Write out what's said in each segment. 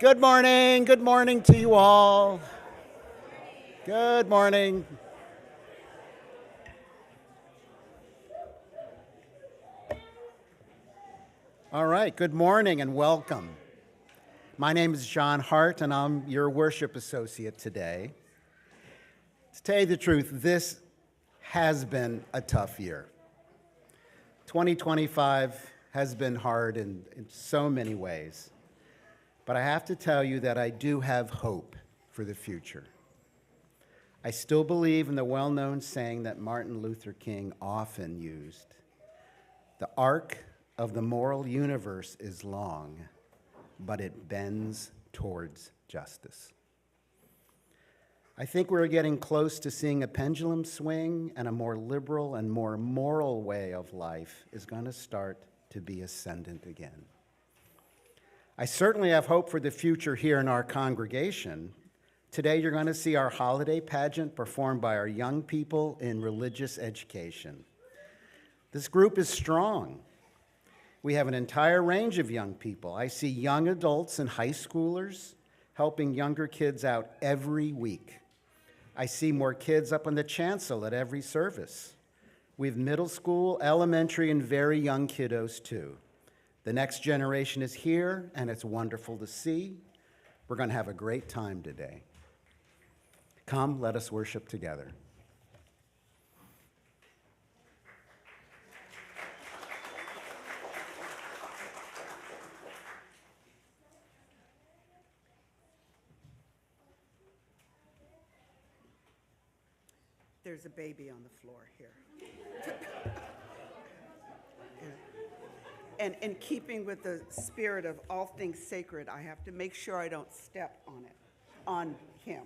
Good morning. Good morning to you all. Good morning. All right. Good morning and welcome. My name is John Hart, and I'm your worship associate today. To tell you the truth, this has been a tough year. 2025 has been hard in so many ways. But I have to tell you that I do have hope for the future. I still believe in the well-known saying that Martin Luther King often used. The arc of the moral universe is long, but it bends towards justice. I think we're getting close to seeing a pendulum swing, and a more liberal and more moral way of life is going to start to be ascendant again. I certainly have hope for the future here in our congregation. Today, you're going to see our holiday pageant performed by our young people in religious education. This group is strong. We have an entire range of young people. I see young adults and high schoolers helping younger kids out every week. I see more kids up on the chancel at every service. We have middle school, elementary, and very young kiddos too. The next generation is here, and it's wonderful to see. We're going to have a great time today. Come, let us worship together. There's a baby on the floor here. And in keeping with the spirit of all things sacred, I have to make sure I don't step on it, on him,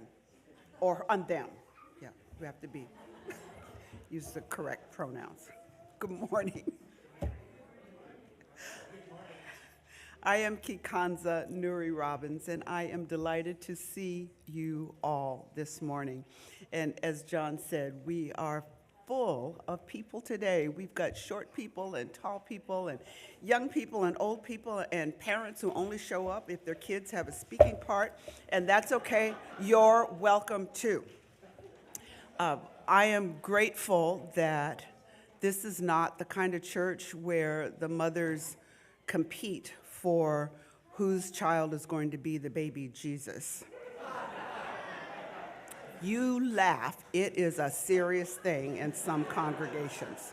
or on them. Yeah, we have to use the correct pronouns. Good morning. I am Kikanza Nuri-Robins, and I am delighted to see you all this morning. And as John said, we are full of people today. We've got short people and tall people and young people and old people and parents who only show up if their kids have a speaking part, and that's okay. You're welcome too. I am grateful that this is not the kind of church where the mothers compete for whose child is going to be the baby Jesus. You laugh, it is a serious thing in some congregations.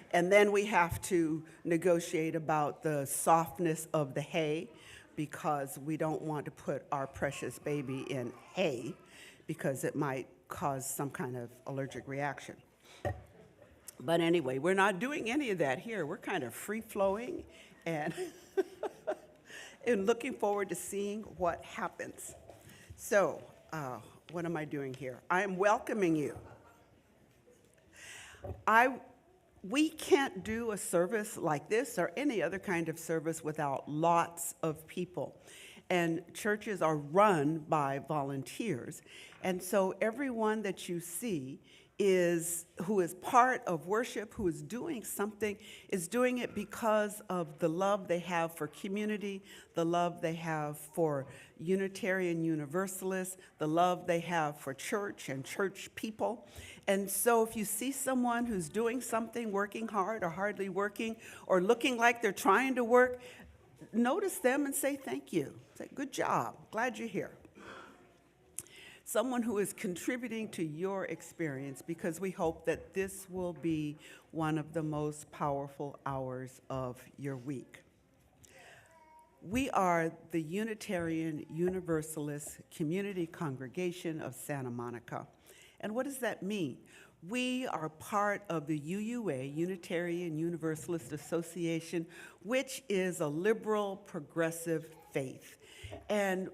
And then we have to negotiate about the softness of the hay, because we don't want to put our precious baby in hay because it might cause some kind of allergic reaction. But anyway, we're not doing any of that here. We're kind of free-flowing and and looking forward to seeing what happens. So, what am I doing here? I am welcoming you. We can't do a service like this or any other kind of service without lots of people. And churches are run by volunteers. And so everyone that you see who is part of worship, who is doing something, is doing it because of the love they have for community, the love they have for Unitarian Universalists, the love they have for church and church people. And so if you see someone who's doing something, working hard or hardly working, or looking like they're trying to work, notice them and say thank you. Say, good job, glad you're here. Someone who is contributing to your experience, because we hope that this will be one of the most powerful hours of your week. We are the Unitarian Universalist Community Congregation of Santa Monica. And what does that mean? We are part of the UUA, Unitarian Universalist Association, which is a liberal, progressive faith. And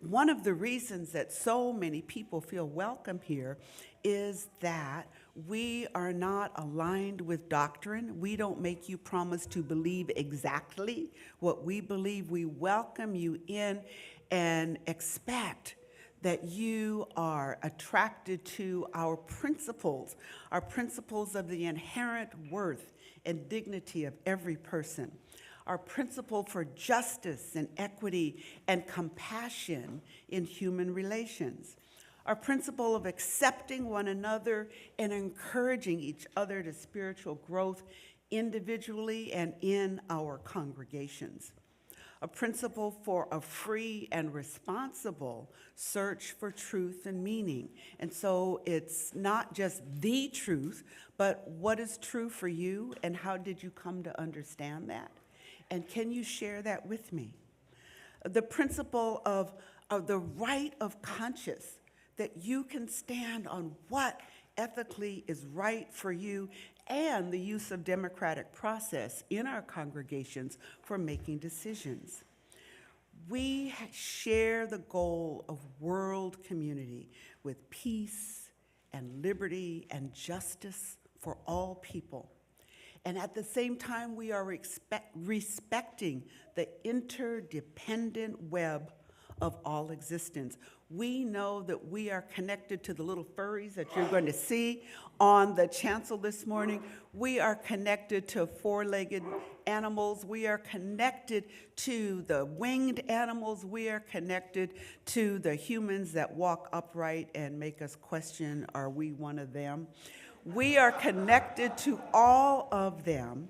one of the reasons that so many people feel welcome here is that we are not aligned with doctrine. We don't make you promise to believe exactly what we believe. We welcome you in and expect that you are attracted to our principles of the inherent worth and dignity of every person. our principle for justice and equity and compassion in human relations, our principle of accepting one another and encouraging each other to spiritual growth individually and in our congregations, a principle for a free and responsible search for truth and meaning. And so it's not just the truth, but what is true for you and how did you come to understand that? And can you share that with me? The principle of the right of conscience, that you can stand on what ethically is right for you, and the use of democratic process in our congregations for making decisions. We share the goal of world community with peace and liberty and justice for all people. And at the same time, we are respecting the interdependent web of all existence. We know that we are connected to the little furries that you're going to see on the chancel this morning. We are connected to four-legged animals. We are connected to the winged animals. We are connected to the humans that walk upright and make us question, are we one of them? We are connected to all of them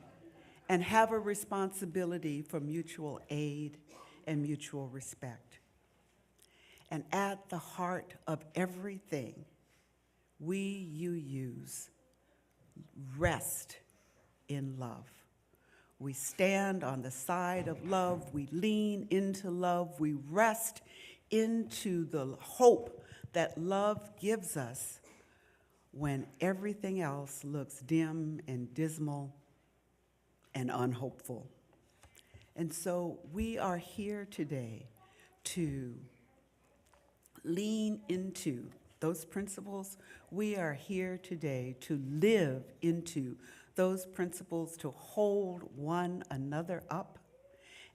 and have a responsibility for mutual aid and mutual respect. And at the heart of everything you use, rest in love. We stand on the side of love, we lean into love, we rest into the hope that love gives us when everything else looks dim and dismal and unhopeful. And so we are here today to lean into those principles. We are here today to live into those principles, to hold one another up,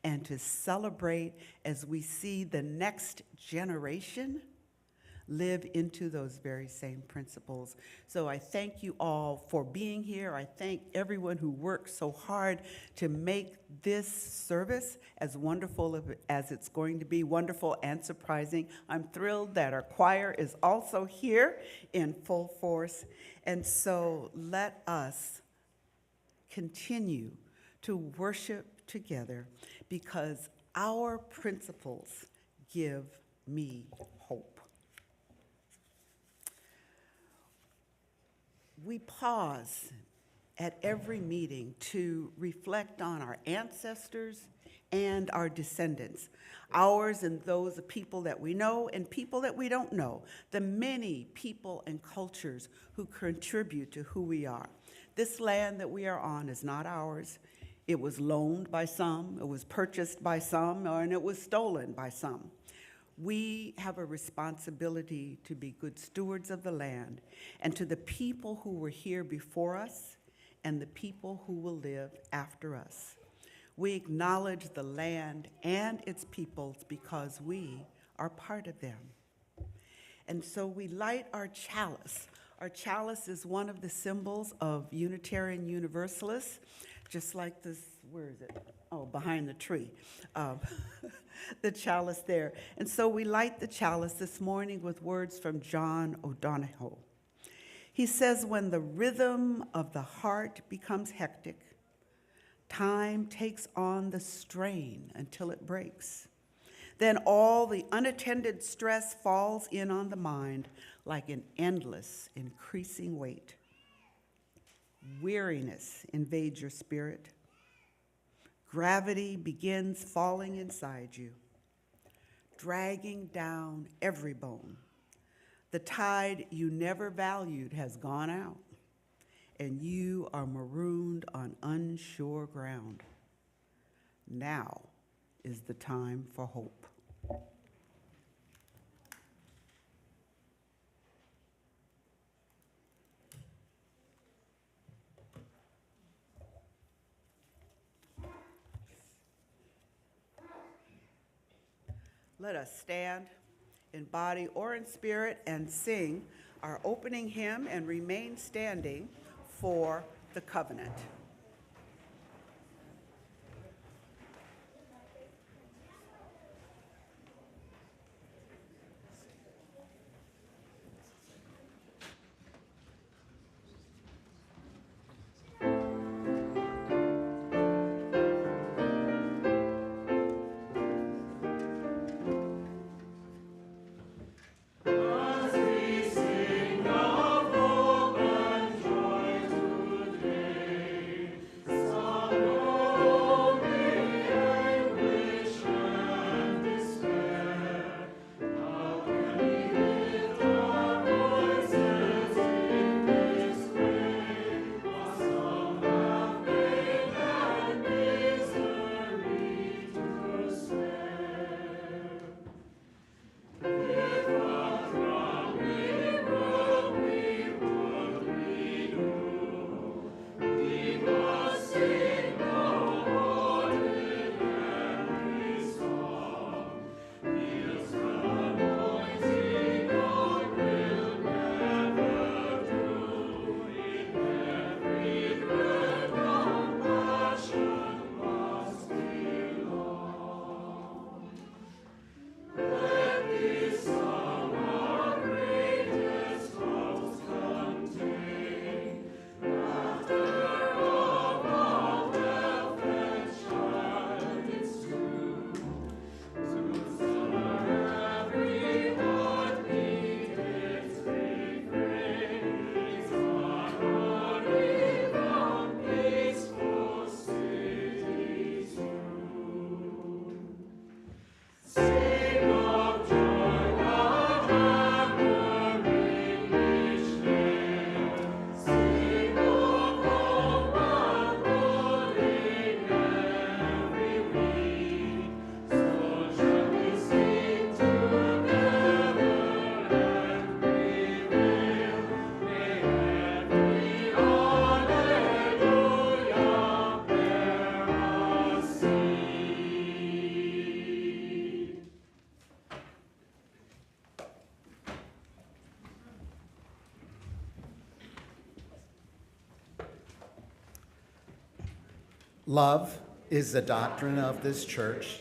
and to celebrate as we see the next generation live into those very same principles. So I thank you all for being here. I thank everyone who worked so hard to make this service as wonderful as it's going to be, wonderful and surprising. I'm thrilled that our choir is also here in full force. And so let us continue to worship together because our principles give me hope. We pause at every meeting to reflect on our ancestors and our descendants, ours and those of people that we know and people that we don't know, the many people and cultures who contribute to who we are. This land that we are on is not ours. It was loaned by some, it was purchased by some, and it was stolen by some. We have a responsibility to be good stewards of the land and to the people who were here before us and the people who will live after us. We acknowledge the land and its peoples because we are part of them. And so we light our chalice. Our chalice is one of the symbols of Unitarian Universalists, just like this, where is it? Oh, behind the tree. The chalice there. And so we light the chalice this morning with words from John O'Donohoe. He says, when the rhythm of the heart becomes hectic, time takes on the strain until it breaks. Then all the unattended stress falls in on the mind like an endless, increasing weight. Weariness invades your spirit. Gravity begins falling inside you, dragging down every bone. The tide you never valued has gone out, and you are marooned on unsure ground. Now is the time for hope. Let us stand in body or in spirit and sing our opening hymn and remain standing for the covenant. Love is the doctrine of this church,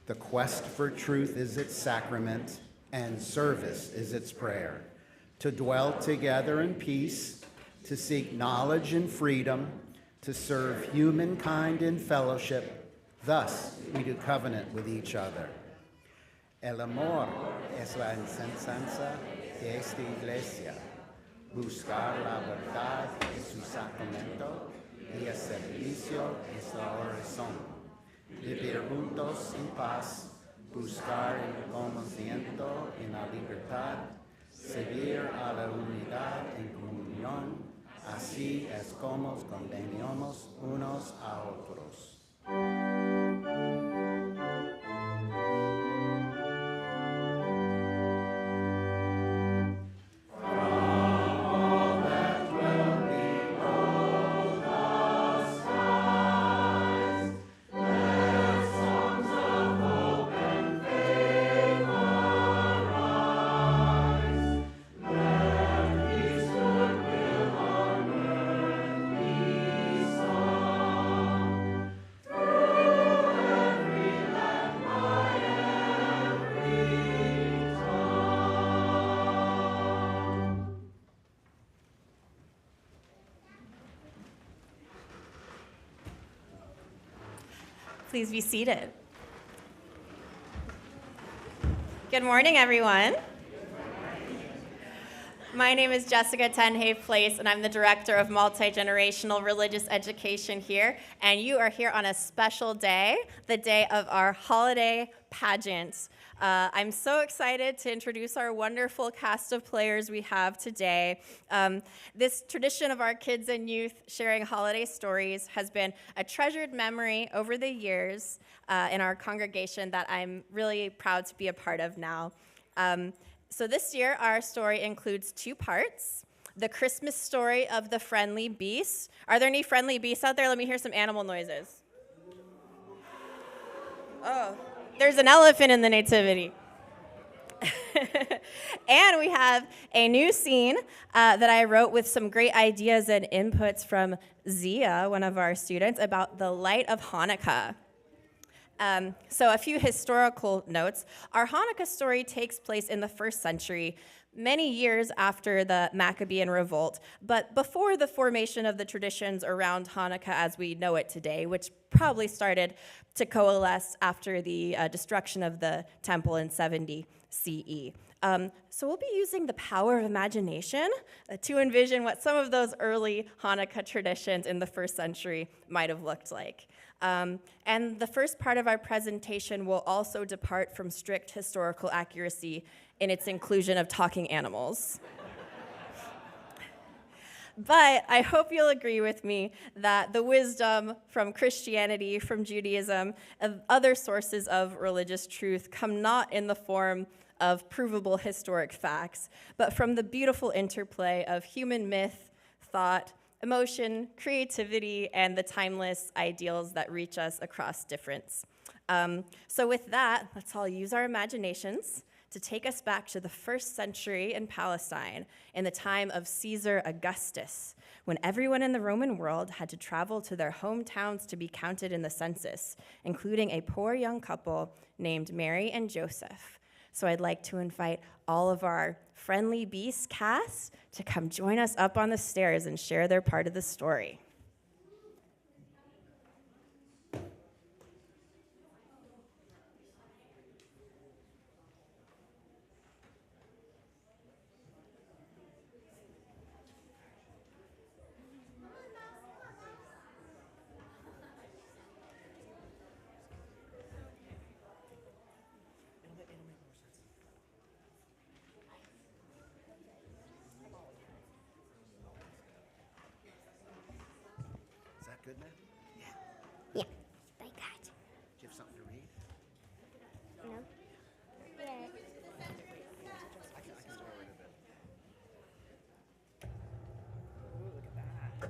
the quest for truth is its sacrament, and service is its prayer. To dwell together in peace, to seek knowledge and freedom, to serve humankind in fellowship, thus we do covenant with each other. El amor es la enseñanza de esta iglesia. Buscar la verdad es su sacramento y el servicio es la oración. Vivir juntos en paz, buscar el conocimiento en la libertad, seguir a la unidad en comunión, así es como convenimos unos a otros. Please be seated. Good morning, everyone. My name is Jessica Tenhay Place, and I'm the Director of Multi-Generational Religious Education here. And you are here on a special day, the day of our holiday pageant. I'm so excited to introduce our wonderful cast of players we have today. This tradition of our kids and youth sharing holiday stories has been a treasured memory over the years in our congregation that I'm really proud to be a part of now. So this year, our story includes two parts. The Christmas story of the friendly beasts. Are there any friendly beasts out there? Let me hear some animal noises. Oh, there's an elephant in the nativity. And we have a new scene that I wrote with some great ideas and inputs from Zia, one of our students, about the light of Hanukkah. So a few historical notes. Our Hanukkah story takes place in the 1st century, many years after the Maccabean revolt, but before the formation of the traditions around Hanukkah as we know it today, which probably started to coalesce after the destruction of the temple in 70 CE. So we'll be using the power of imagination to envision what some of those early Hanukkah traditions in the 1st century might have looked like. And the first part of our presentation will also depart from strict historical accuracy in its inclusion of talking animals. But I hope you'll agree with me that the wisdom from Christianity, from Judaism, and other sources of religious truth come not in the form of provable historic facts, but from the beautiful interplay of human myth, thought, emotion, creativity, and the timeless ideals that reach us across difference. So with that, let's all use our imaginations to take us back to the 1st century in Palestine in the time of Caesar Augustus, when everyone in the Roman world had to travel to their hometowns to be counted in the census, including a poor young couple named Mary and Joseph. So I'd like to invite all of our Friendly Beast cast to come join us up on the stairs and share their part of the story. Is that good, man? Yeah, like that. Do you have something to read? No? Yeah. I can still read a bit.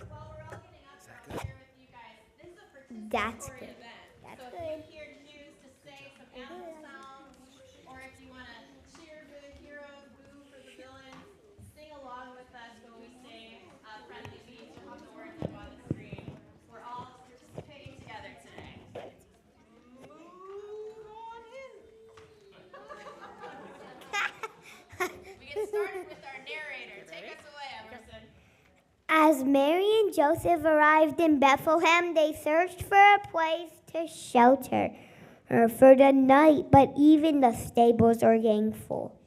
While we're all getting up, I want to share with you guys, this is a That's participatory good. event. That's So good. if you hear cues to say some animal sounds, or if you want to cheer for the heroes, boo for the villains, sing along with us when we say Friendly Beast. You'll have the words up on the screen. We're all participating together. As Mary and Joseph arrived in Bethlehem, they searched for a place to shelter for the night, but even the stables are getting full.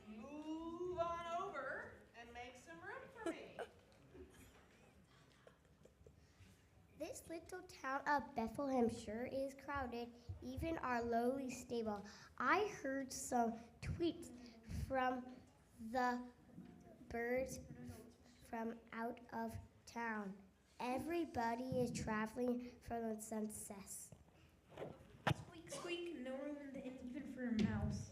Move on over and make some room for me. This little town of Bethlehem sure is crowded, even our lowly stable. I heard some tweets from the birds from out of town. Everybody is traveling for the census. Squeak, squeak, no room in the inn even for a mouse.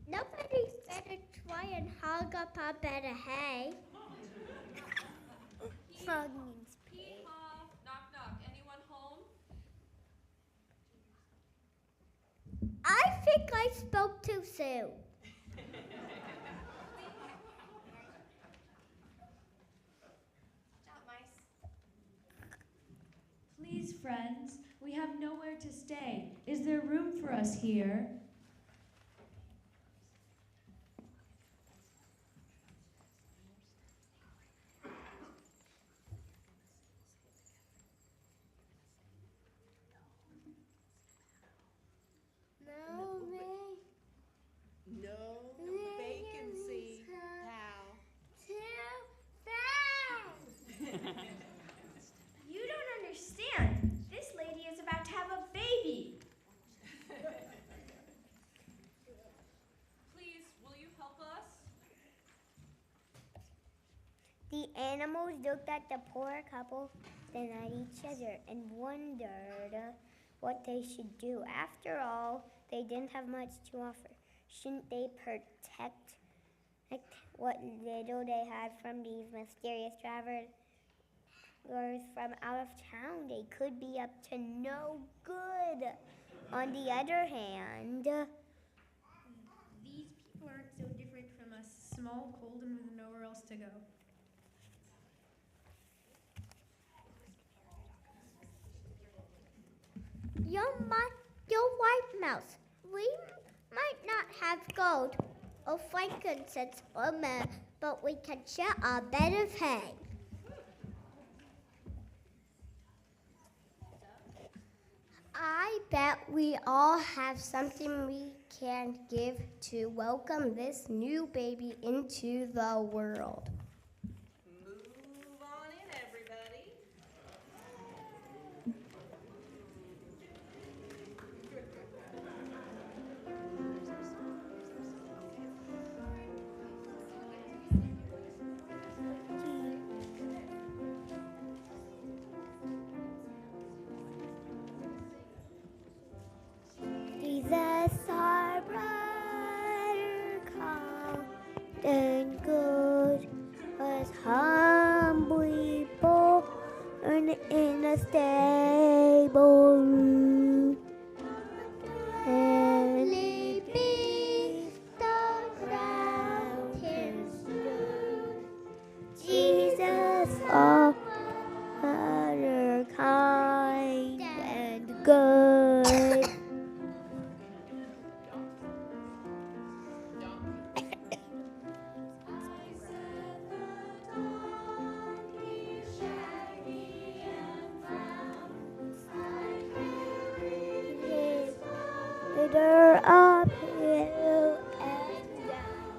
Nobody's better try and hog up a bed of hay. Frog means pig. Knock, knock. Anyone home? I think I spoke too soon. Please, friends, we have nowhere to stay. Is there room for us here? No vacancy, pal. You don't understand. This lady is about to have a baby. Please, will you help us? The animals looked at the poor couple, then at each other, and wondered what they should do. After all, they didn't have much to offer. Shouldn't they protect what little they had from these mysterious travelers from out of town? They could be up to no good. On the other hand, These people aren't so different from us. Small, cold, and with nowhere else to go. your white mouse, we might not have gold or frankincense or myrrh, but we can share our bed of hay. I bet we all have something we can give to welcome this new baby into the world. Move on in, everybody. Jesus, our brother, kind and good, was humbly born in a stable room. Heavenly beasts around him stood. Jesus, our brother, kind and good. Uphill and down.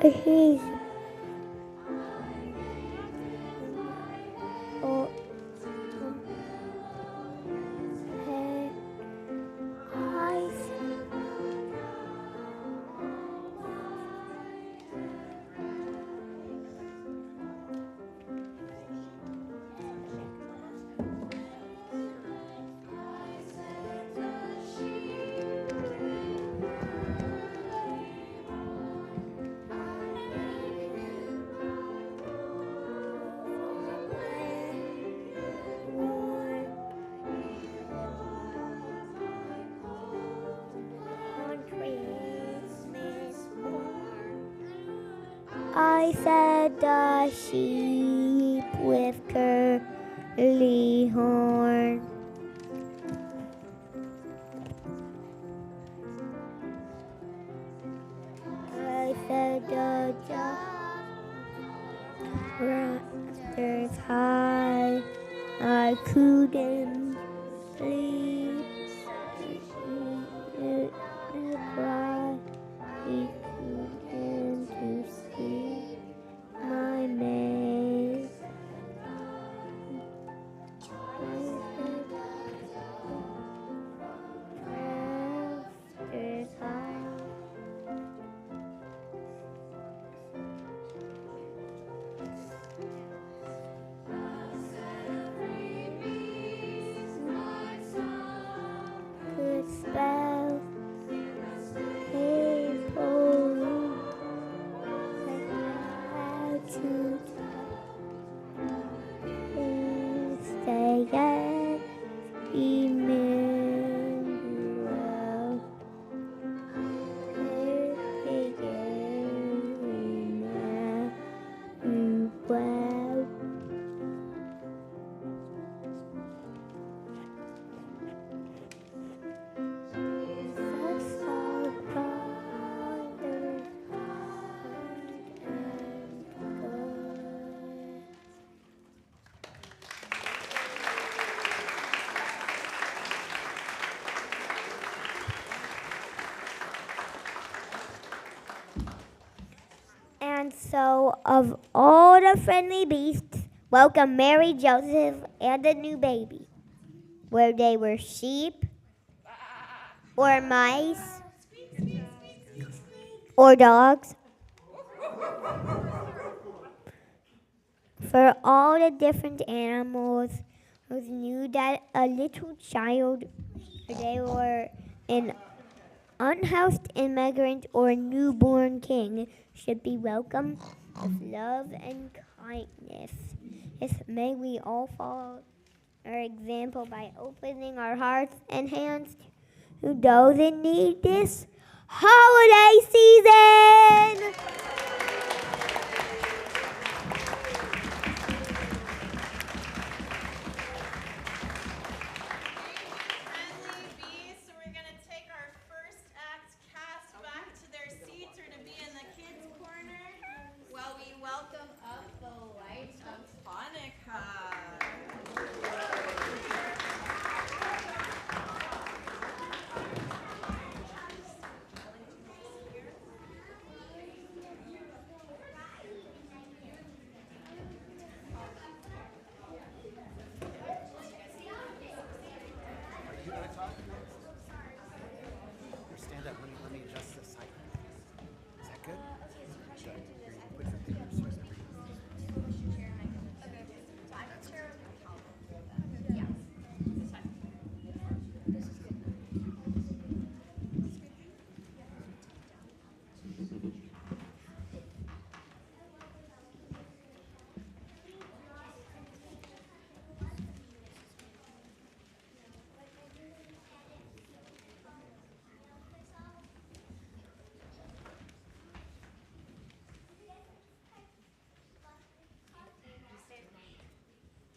He's oh, I said the sheep with curly horn. I said the rafters high. I couldn't sleep. It cry. He couldn't to see my mate. Rafters high. Could spell people how to stay at Emmanuel. Emmanuel. And so, of all the friendly beasts, welcome Mary, Joseph, and the new baby. Where they were sheep, or mice, or dogs. For all the different animals who knew that a little child, they were an unhoused immigrant or newborn king, should be welcomed with love and kindness. Yes, may we all follow our example by opening our hearts and hands to those in need this holiday season. Friendly bees, so we're gonna take our first act cast back to their seats. We're gonna be in the kids' corner while we welcome up the light of Hanukkah. Stand up. Let me adjust this side. Is that good? Good. Here, you put your fingers here.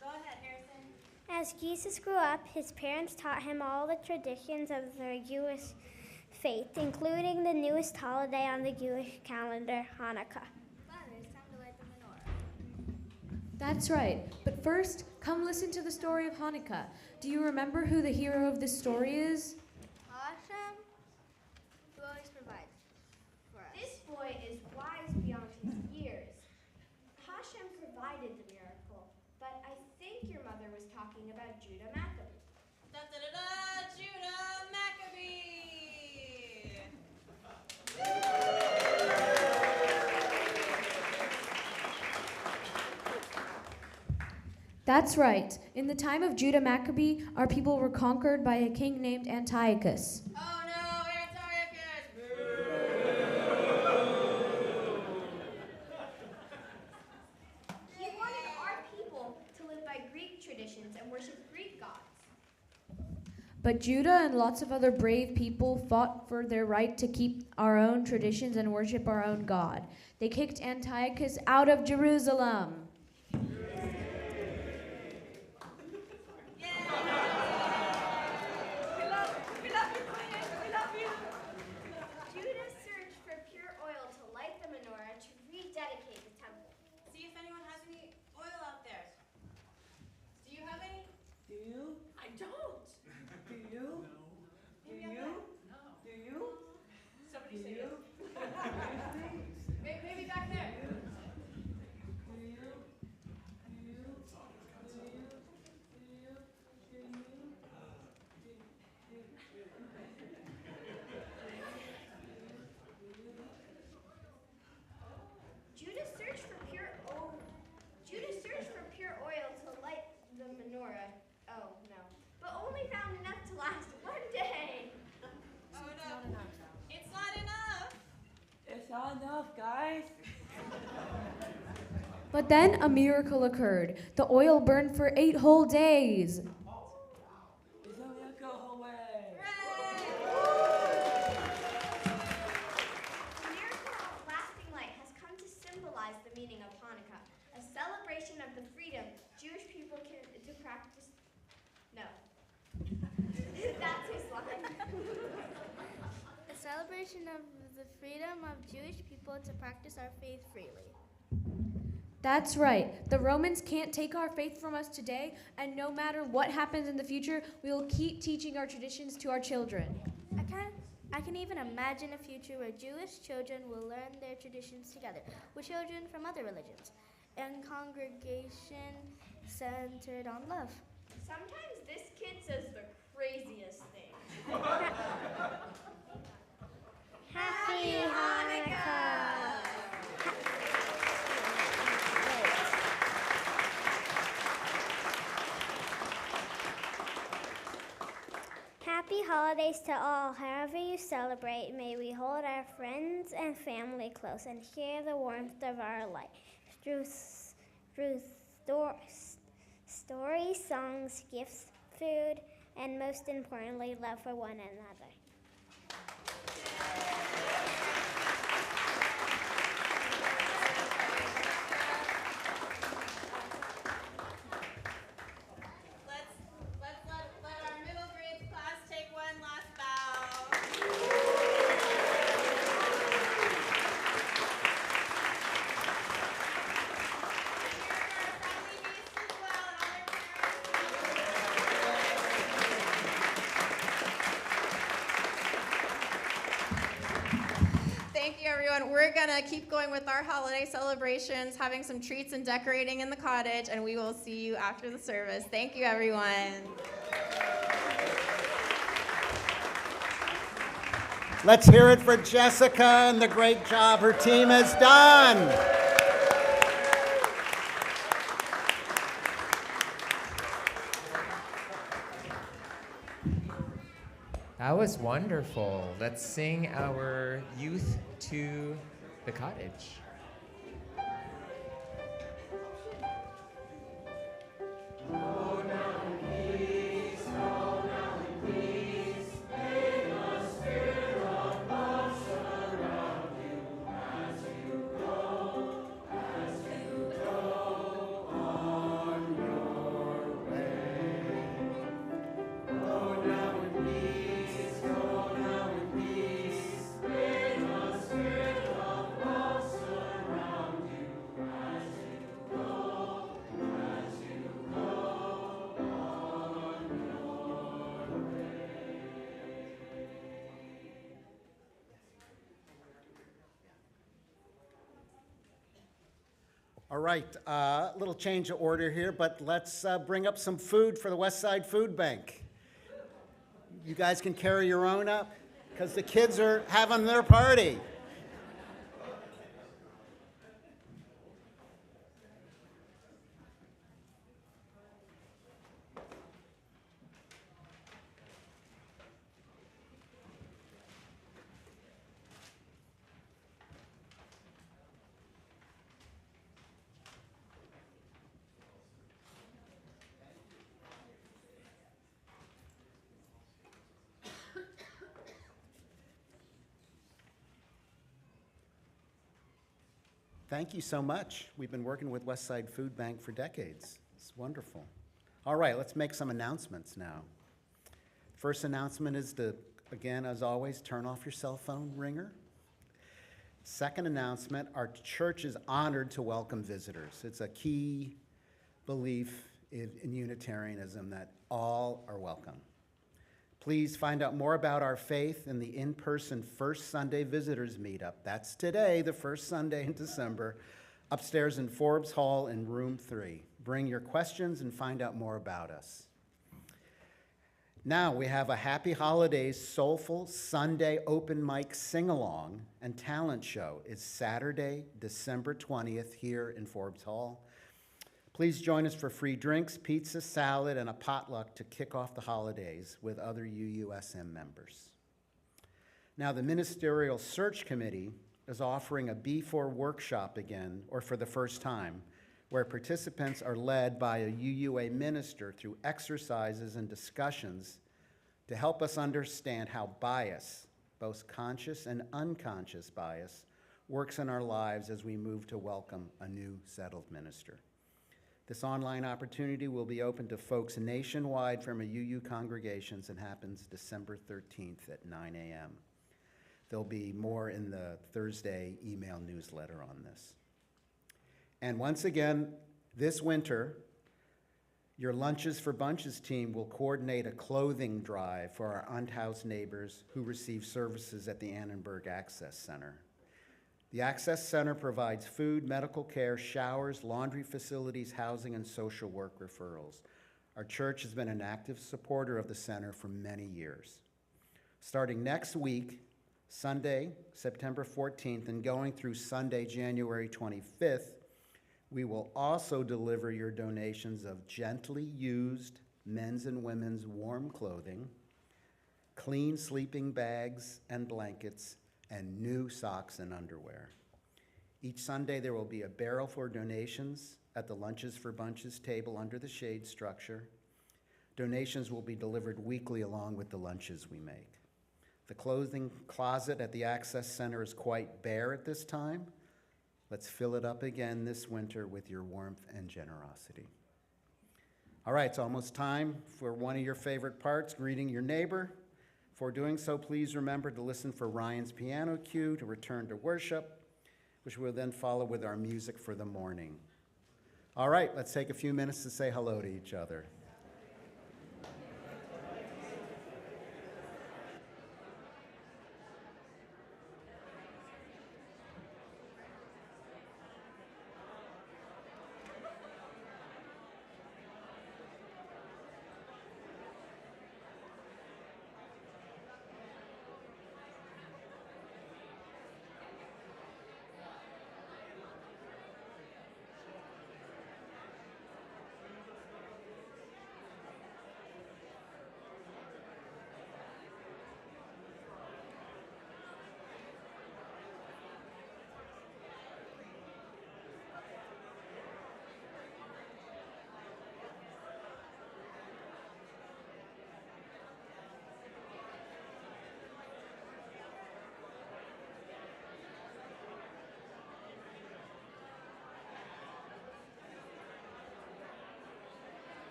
Go ahead, Harrison. As Jesus grew up, his parents taught him all the traditions of the Jewish faith, including the newest holiday on the Jewish calendar, Hanukkah. That's right. But first, come listen to the story of Hanukkah. Do you remember who the hero of this story is? Hashem, who always provides for us. This boy is wise beyond his years. Hashem provided the miracle, but I think your mother was talking about Judah Maccabee. Da da da da, Judah Maccabee. That's right. In the time of Judah Maccabee, our people were conquered by a king named Antiochus. Oh no, Antiochus! He wanted our people to live by Greek traditions and worship Greek gods. But Judah and lots of other brave people fought for their right to keep our own traditions and worship our own God. They kicked Antiochus out of Jerusalem. Judas searched for pure oil to light the menorah to rededicate the temple. See if anyone has any oil out there. Do you have any? Do you? I don't. Do you? Do you? No. Do you? Somebody Do say you? yes. Maybe back there. Judas searched for pure oil to light the menorah. Oh no, but only found enough to last one day. Oh no. It's not enough. It's not enough, guys. But then a miracle occurred. The oil burned for 8 whole days. It's a miracle away. The miracle of lasting light has come to symbolize the meaning of Hanukkah, a celebration of the freedom Jewish people can to practice. No, that's his line. A celebration of the freedom of Jewish people to practice our faith freely. That's right. The Romans can't take our faith from us today, and no matter what happens in the future, we will keep teaching our traditions to our children. I can even imagine a future where Jewish children will learn their traditions together with children from other religions, and congregation centered on love. Sometimes this kid says the craziest thing. Happy Hanukkah! Happy holidays to all. However you celebrate, may we hold our friends and family close and share the warmth of our life through stories, songs, gifts, food, and most importantly, love for one another. Let's let our middle grade class take one last bow. Thank you, everyone. We're going to keep going with our holiday celebrations, having some treats and decorating in the cottage, and we will see you after the service. Thank you, everyone. Let's hear it for Jessica and the great job her team has done. That was wonderful. Let's sing our youth to the cottage. All right, a little change of order here, but let's bring up some food for the West Side Food Bank. You guys can carry your own up because the kids are having their party. Thank you so much. We've been working with Westside Food Bank for decades. It's wonderful. All right, let's make some announcements now. First announcement is to, again, as always, turn off your cell phone ringer. Second announcement, our church is honored to welcome visitors. It's a key belief in Unitarianism that all are welcome. Please find out more about our faith in the in-person First Sunday Visitors Meetup. That's today, the first Sunday in December, upstairs in Forbes Hall in room 3. Bring your questions and find out more about us. Now we have a Happy Holidays Soulful Sunday open mic sing-along and talent show. It's Saturday, December 20th here in Forbes Hall. Please join us for free drinks, pizza, salad, and a potluck to kick off the holidays with other UUSM members. Now, the Ministerial Search Committee is offering a B4 workshop again, or for the first time, where participants are led by a UUA minister through exercises and discussions to help us understand how bias, both conscious and unconscious bias, works in our lives as we move to welcome a new settled minister. This online opportunity will be open to folks nationwide from a UU congregations and happens December 13th at 9 a.m. There'll be more in the Thursday email newsletter on this. And once again, this winter, your Lunches for Bunches team will coordinate a clothing drive for our unhoused neighbors who receive services at the Annenberg Access Center. The Access Center provides food, medical care, showers, laundry facilities, housing, and social work referrals. Our church has been an active supporter of the center for many years. Starting next week, Sunday, September 14th, and going through Sunday, January 25th, we will also deliver your donations of gently used men's and women's warm clothing, clean sleeping bags and blankets, and new socks and underwear. Each Sunday there will be a barrel for donations at the Lunches for Bunches table under the shade structure. Donations will be delivered weekly along with the lunches we make. The clothing closet at the Access Center is quite bare at this time. Let's fill it up again this winter with your warmth and generosity. All right, it's almost time for one of your favorite parts, greeting your neighbor. For doing so, please remember to listen for Ryan's piano cue to return to worship, which will then follow with our music for the morning. All right, let's take a few minutes to say hello to each other.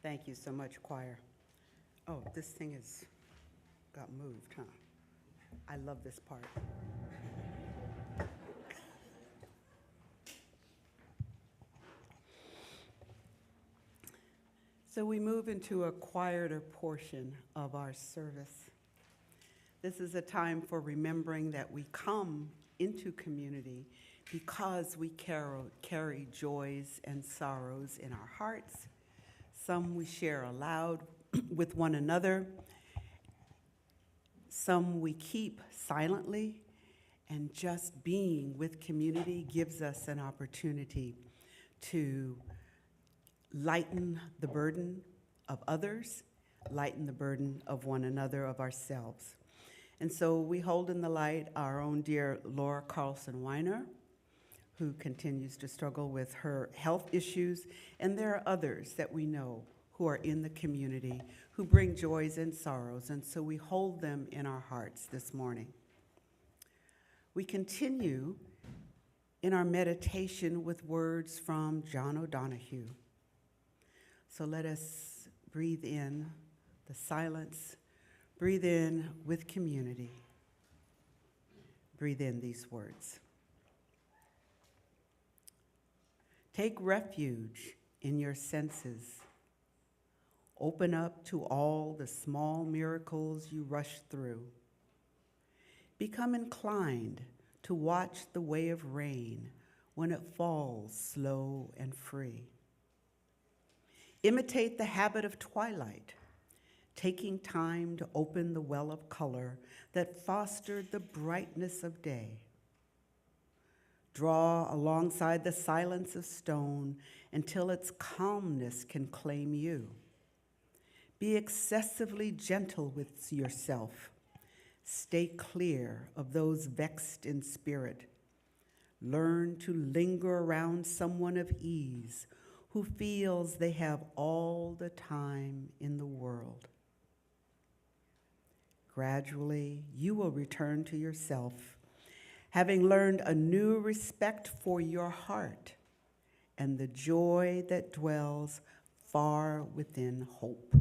Thank you so much, choir. Oh, this thing has got moved, huh? I love this part. So we move into a quieter portion of our service. This is a time for remembering that we come into community because we carry joys and sorrows in our hearts. Some we share aloud with one another. Some we keep silently, and just being with community gives us an opportunity to lighten the burden of others, lighten the burden of one another, of ourselves. And so we hold in the light our own dear Laura Carlson Weiner, who continues to struggle with her health issues, and there are others that we know who are in the community who bring joys and sorrows, and so we hold them in our hearts this morning. We continue in our meditation with words from John O'Donohue. So let us breathe in the silence, breathe in with community, breathe in these words. Take refuge in your senses. Open up to all the small miracles you rush through. Become inclined to watch the way of rain when it falls slow and free. Imitate the habit of twilight, taking time to open the well of color that fostered the brightness of day. Draw alongside the silence of stone until its calmness can claim you. Be excessively gentle with yourself. Stay clear of those vexed in spirit. Learn to linger around someone of ease who feels they have all the time in the world. Gradually, you will return to yourself, having learned a new respect for your heart and the joy that dwells far within hope.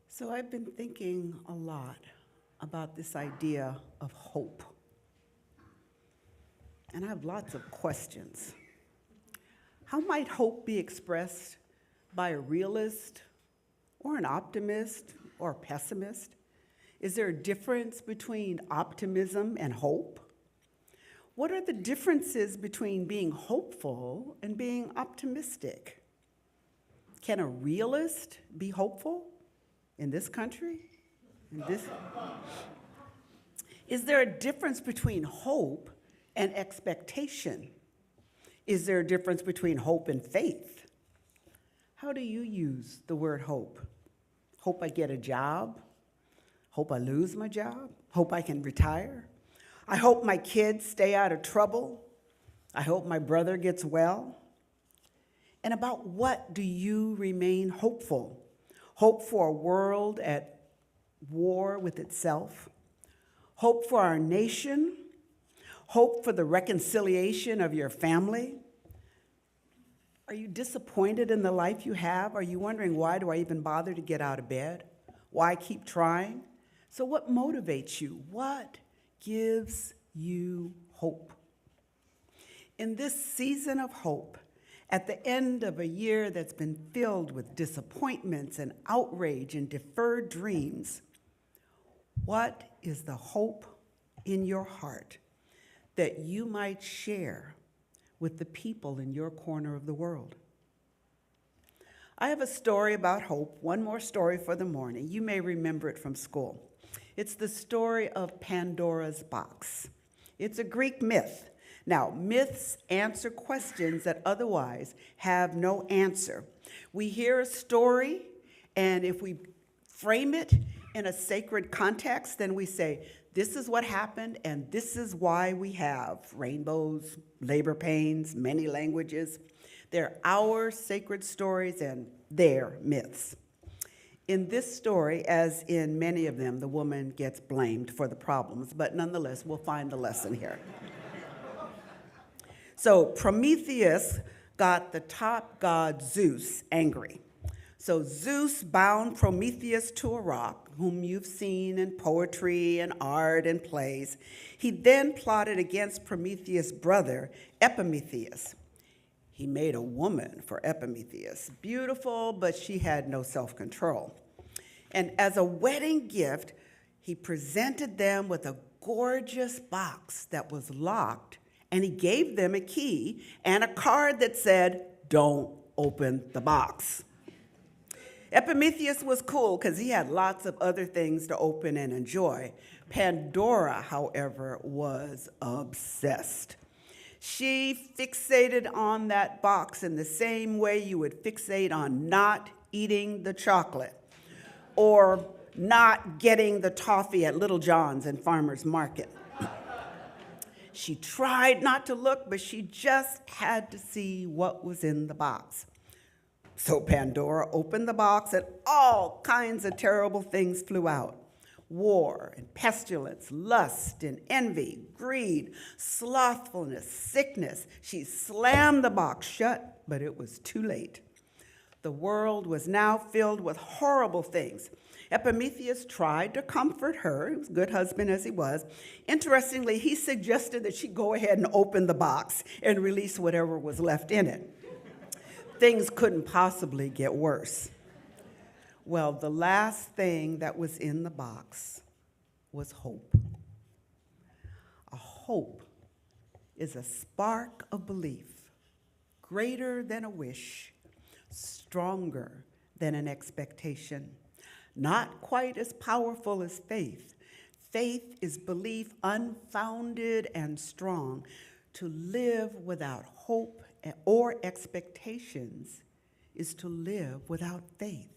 So I've been thinking a lot about this idea of hope. And I have lots of questions. How might hope be expressed by a realist or an optimist or a pessimist? Is there a difference between optimism and hope? What are the differences between being hopeful and being optimistic? Can a realist be hopeful in this country? Is there a difference between hope and expectation? Is there a difference between hope and faith? How do you use the word hope? Hope I get a job? Hope I lose my job? Hope I can retire? I hope my kids stay out of trouble? I hope my brother gets well? And about what do you remain hopeful? Hope for a world at war with itself? Hope for our nation? Hope for the reconciliation of your family? Are you disappointed in the life you have? Are you wondering, why do I even bother to get out of bed? Why keep trying? So what motivates you? What gives you hope? In this season of hope, At the end of a year that's been filled with disappointments and outrage and deferred dreams, what is the hope in your heart that you might share with the people in your corner of the world? I have a story about hope, one more story for the morning. You may remember it from school. It's the story of Pandora's box. It's a Greek myth. Now, myths answer questions that otherwise have no answer. We hear a story, and if we frame it in a sacred context, then we say, this is what happened, and this is why we have rainbows, labor pains, many languages. They're our sacred stories and their myths. In this story, as in many of them, the woman gets blamed for the problems, but nonetheless, we'll find the lesson here. So Prometheus got the top god Zeus angry. So Zeus bound Prometheus to a rock, whom you've seen in poetry and art and plays. He then plotted against Prometheus' brother, Epimetheus. He made a woman for Epimetheus, beautiful, but she had no self-control. And as a wedding gift, he presented them with a gorgeous box that was locked, and he gave them a key and a card that said, "Don't open the box." Epimetheus was cool because he had lots of other things to open and enjoy. Pandora, however, was obsessed. She fixated on that box in the same way you would fixate on not eating the chocolate or not getting the toffee at Little John's and Farmer's Market. She tried not to look, but she just had to see what was in the box. So Pandora opened the box, and all kinds of terrible things flew out. War and pestilence, lust and envy, greed, slothfulness, sickness. She slammed the box shut, but it was too late. The world was now filled with horrible things. Epimetheus tried to comfort her. He was a good husband as he was. Interestingly, he suggested that she go ahead and open the box and release whatever was left in it. Things couldn't possibly get worse. Well, the last thing that was in the box was hope. A hope is a spark of belief, greater than a wish, stronger than an expectation, not quite as powerful as faith. Faith is belief unfounded and strong. To live without hope or expectations is to live without faith.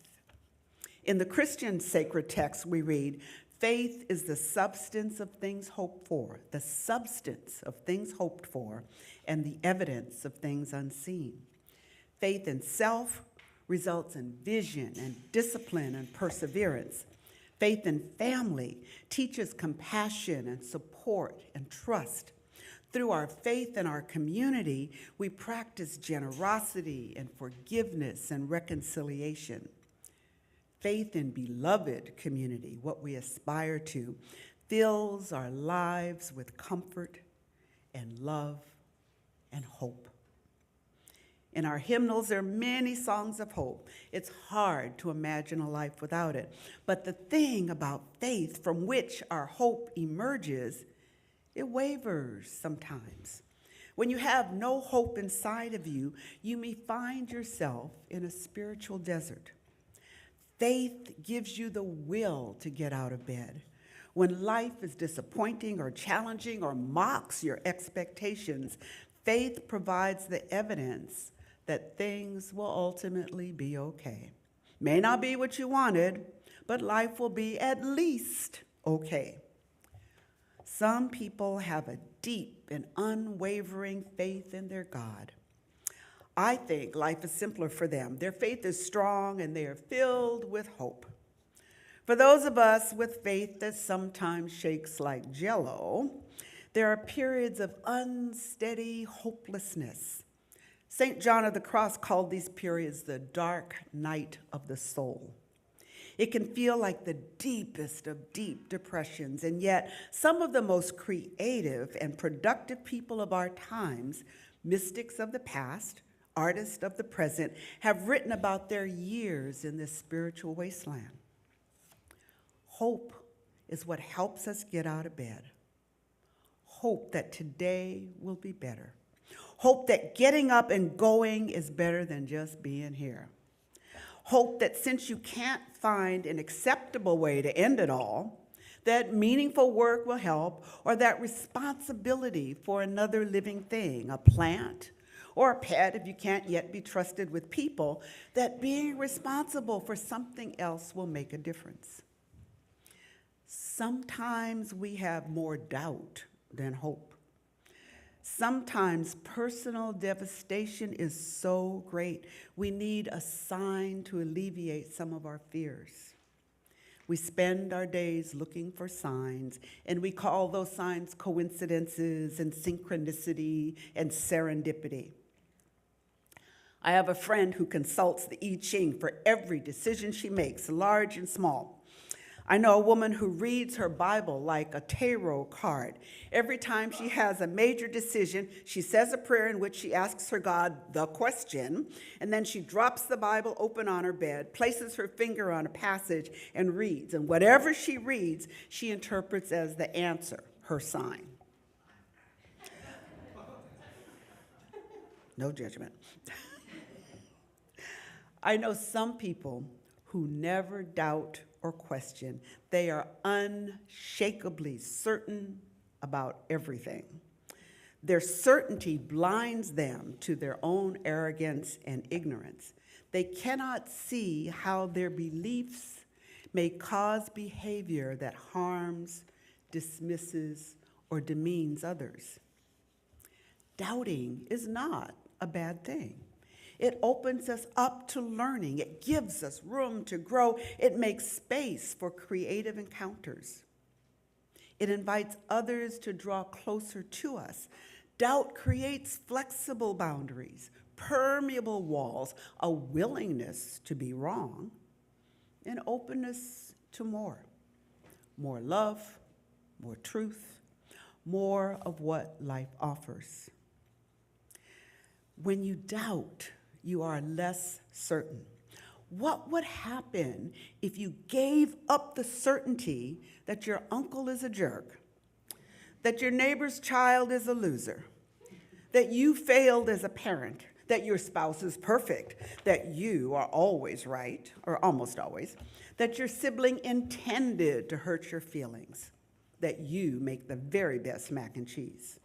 In the Christian sacred text, we read, faith is the substance of things hoped for, the substance of things hoped for, and the evidence of things unseen. Faith in self results in vision and discipline and perseverance. Faith in family teaches compassion and support and trust. Through our faith in our community, we practice generosity and forgiveness and reconciliation. Faith in beloved community, what we aspire to, fills our lives with comfort and love and hope. In our hymnals, there are many songs of hope. It's hard to imagine a life without it. But the thing about faith from which our hope emerges, it wavers sometimes. When you have no hope inside of you, you may find yourself in a spiritual desert. Faith gives you the will to get out of bed. When life is disappointing or challenging or mocks your expectations, faith provides the evidence that things will ultimately be okay. May not be what you wanted, but life will be at least okay. Some people have a deep and unwavering faith in their God. I think life is simpler for them. Their faith is strong and they are filled with hope. For those of us with faith that sometimes shakes like jello, there are periods of unsteady hopelessness. St. John of the Cross called these periods the dark night of the soul. It can feel like the deepest of deep depressions, and yet some of the most creative and productive people of our times, mystics of the past, artists of the present, have written about their years in this spiritual wasteland. Hope is what helps us get out of bed. Hope that today will be better. Hope that getting up and going is better than just being here. Hope that since you can't find an acceptable way to end it all, that meaningful work will help, or that responsibility for another living thing, a plant or a pet if you can't yet be trusted with people, that being responsible for something else will make a difference. Sometimes we have more doubt than hope. Sometimes personal devastation is so great, we need a sign to alleviate some of our fears. We spend our days looking for signs, and we call those signs coincidences and synchronicity and serendipity. I have a friend who consults the I Ching for every decision she makes, large and small. I know a woman who reads her Bible like a tarot card. Every time she has a major decision, she says a prayer in which she asks her God the question, and then she drops the Bible open on her bed, places her finger on a passage, and reads. And whatever she reads, she interprets as the answer, her sign. No judgment. I know some people who never doubt or question. They are unshakably certain about everything. Their certainty blinds them to their own arrogance and ignorance. They cannot see how their beliefs may cause behavior that harms, dismisses, or demeans others. Doubting is not a bad thing. It opens us up to learning. It gives us room to grow. It makes space for creative encounters. It invites others to draw closer to us. Doubt creates flexible boundaries, permeable walls, a willingness to be wrong, and openness to more. More love, more truth, more of what life offers. When you doubt, you are less certain. What would happen if you gave up the certainty that your uncle is a jerk, that your neighbor's child is a loser, that you failed as a parent, that your spouse is perfect, that you are always right, or almost always, that your sibling intended to hurt your feelings, that you make the very best mac and cheese?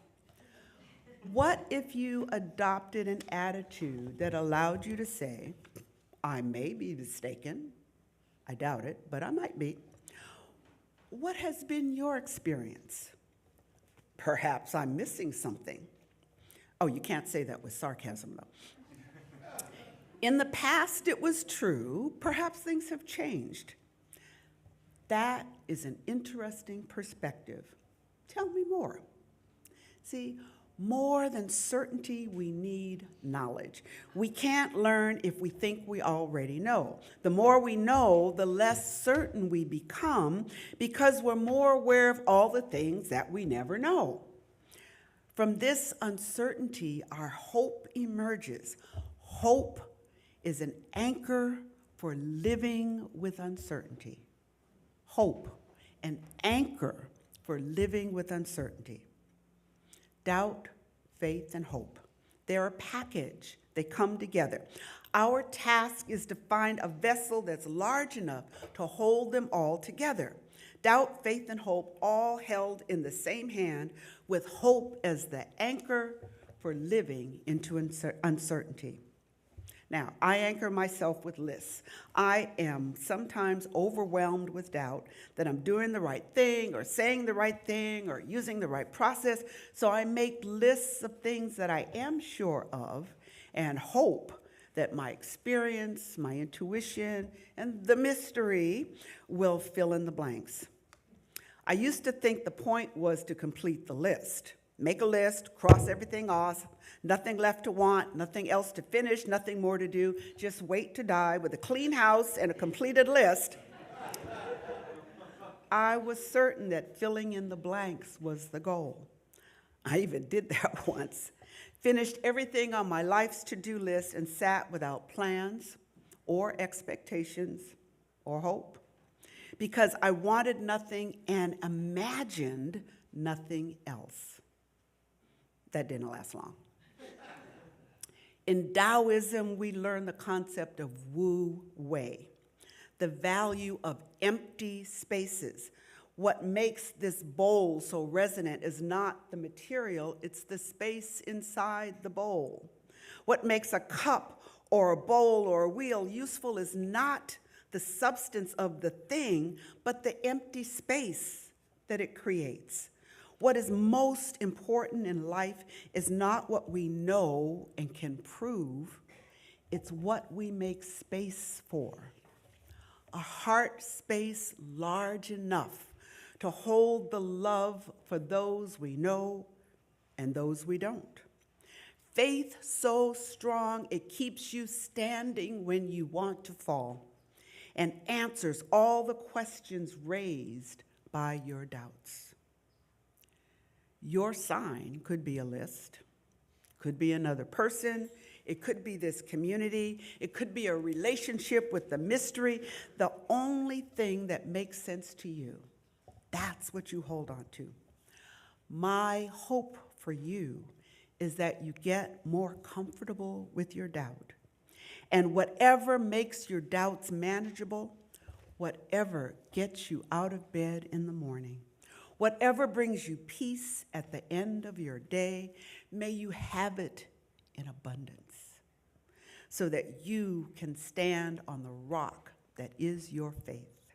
What if you adopted an attitude that allowed you to say, I may be mistaken, I doubt it, but I might be. What has been your experience? Perhaps I'm missing something. Oh, you can't say that with sarcasm, though. In the past, it was true. Perhaps things have changed. That is an interesting perspective. Tell me more. See, more than certainty, we need knowledge. We can't learn if we think we already know. The more we know, the less certain we become because we're more aware of all the things that we never know. From this uncertainty, our hope emerges. Hope is an anchor for living with uncertainty. Hope, an anchor for living with uncertainty. Doubt, faith, and hope. They're a package. They come together. Our task is to find a vessel that's large enough to hold them all together. Doubt, faith, and hope all held in the same hand, with hope as the anchor for living into uncertainty. Now, I anchor myself with lists. I am sometimes overwhelmed with doubt that I'm doing the right thing or saying the right thing or using the right process, so I make lists of things that I am sure of and hope that my experience, my intuition, and the mystery will fill in the blanks. I used to think the point was to complete the list. Make a list, cross everything off, nothing left to want, nothing else to finish, nothing more to do. Just wait to die with a clean house and a completed list. I was certain that filling in the blanks was the goal. I even did that once. finished everything on my life's to-do list, and sat without plans or expectations or hope because I wanted nothing and imagined nothing else. That didn't last long. In Taoism, we learn the concept of Wu Wei, the value of empty spaces. What makes this bowl so resonant is not the material, it's the space inside the bowl. What makes a cup or a bowl or a wheel useful is not the substance of the thing, but the empty space that it creates. What is most important in life is not what we know and can prove, it's what we make space for. A heart space large enough to hold the love for those we know and those we don't. Faith so strong it keeps you standing when you want to fall and answers all the questions raised by your doubts. Your sign could be a list, could be another person, it could be this community, it could be a relationship with the mystery. The only thing that makes sense to you, that's what you hold on to. My hope for you is that you get more comfortable with your doubt. And whatever makes your doubts manageable, whatever gets you out of bed in the morning, whatever brings you peace at the end of your day, may you have it in abundance so that you can stand on the rock that is your faith,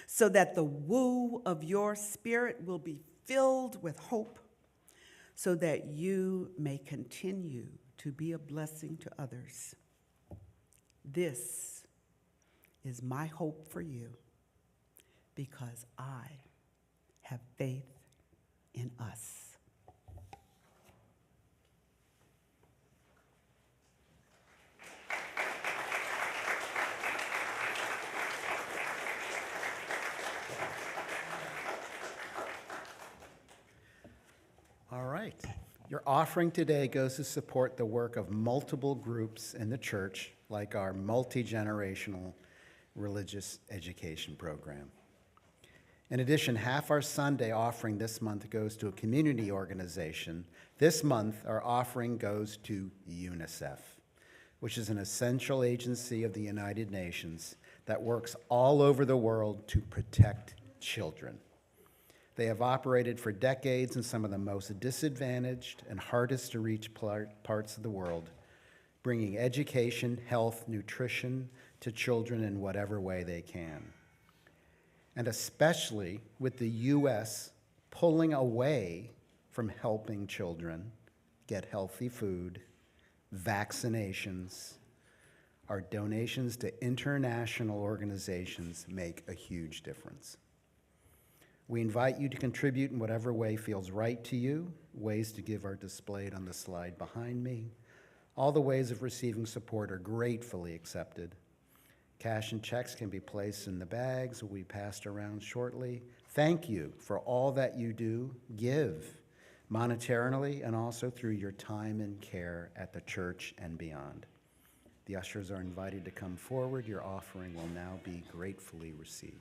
so that the woo of your spirit will be filled with hope, so that you may continue to be a blessing to others. This is my hope for you because I have faith in us. All right. Your offering today goes to support the work of multiple groups in the church, like our multi-generational religious education program. In addition, half our Sunday offering this month goes to a community organization. This month, our offering goes to UNICEF, which is an essential agency of the United Nations that works all over the world to protect children. They have operated for decades in some of the most disadvantaged and hardest to reach parts of the world, bringing education, health, nutrition to children in whatever way they can. And especially with the U.S. pulling away from helping children get healthy food, vaccinations, our donations to international organizations make a huge difference. We invite you to contribute in whatever way feels right to you. Ways to give are displayed on the slide behind me. All the ways of receiving support are gratefully accepted. Cash and checks can be placed in the bags will be passed around shortly. Thank you for all that you do. Give monetarily and also through your time and care at the church and beyond. The ushers are invited to come forward. Your offering will now be gratefully received.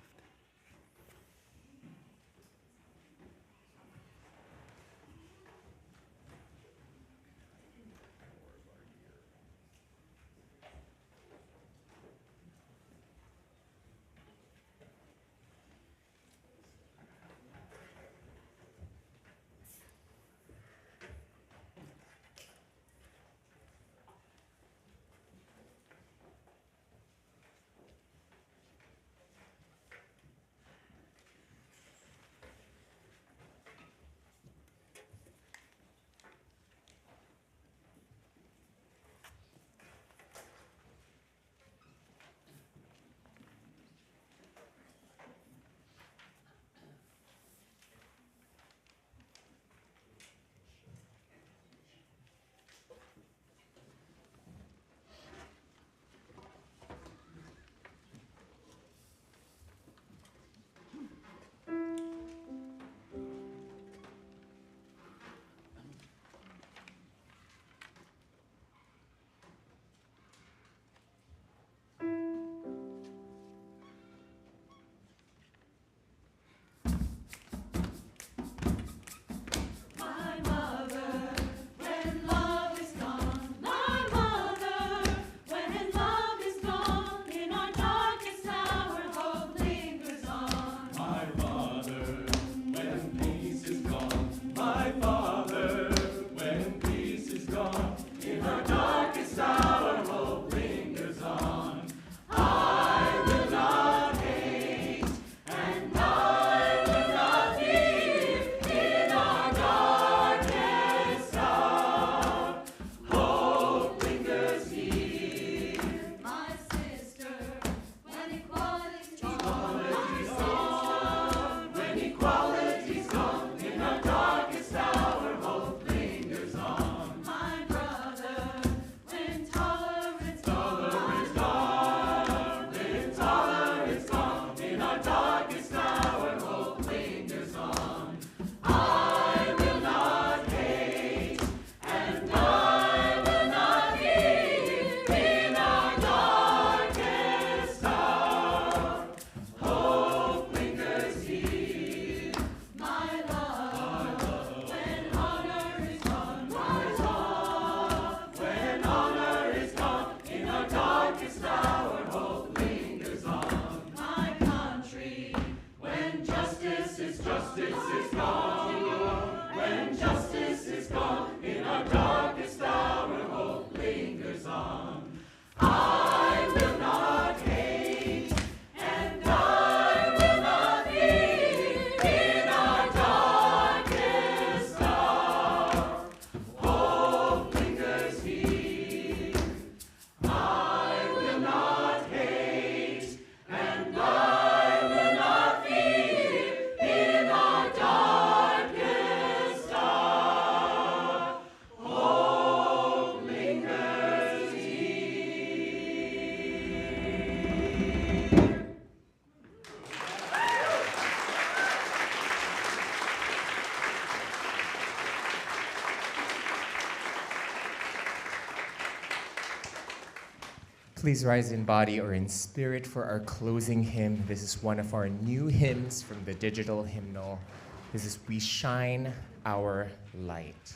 Please rise in body or in spirit for our closing hymn. This is one of our new hymns from the digital hymnal. This is We Shine Our Light.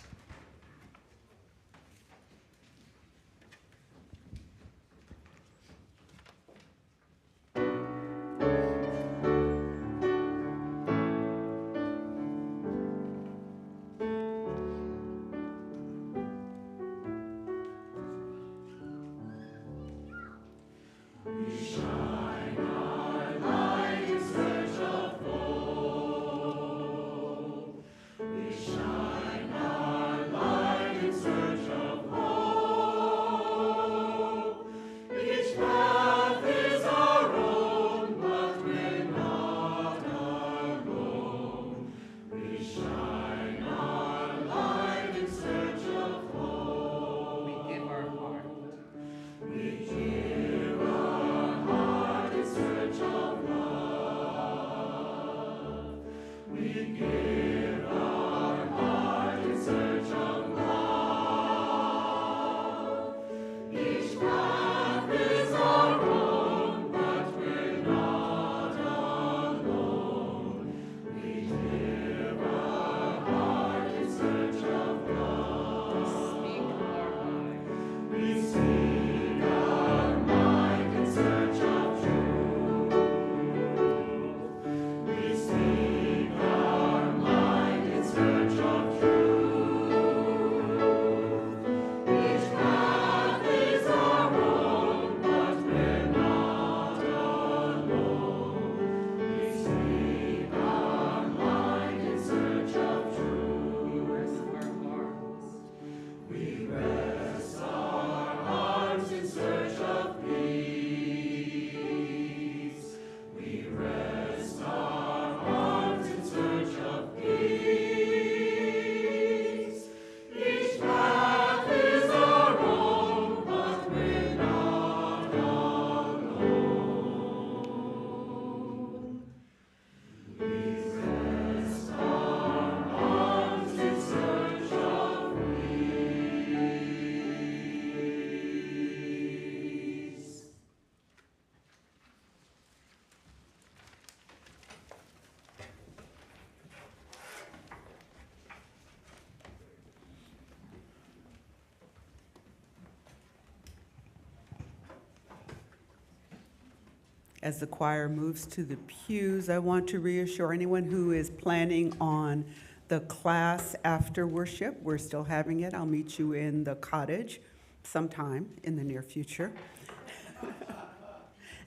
As the choir moves to the pews, I want to reassure anyone who is planning on the class after worship. We're still having it. I'll meet you in the cottage sometime in the near future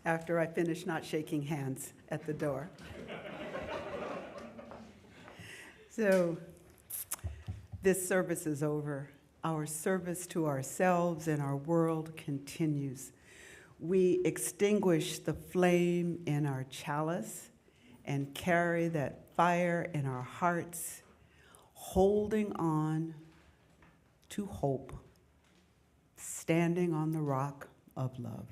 after I finish not shaking hands at the door. So this service is over. Our service to ourselves and our world continues. We extinguish the flame in our chalice and carry that fire in our hearts, holding on to hope, standing on the rock of love.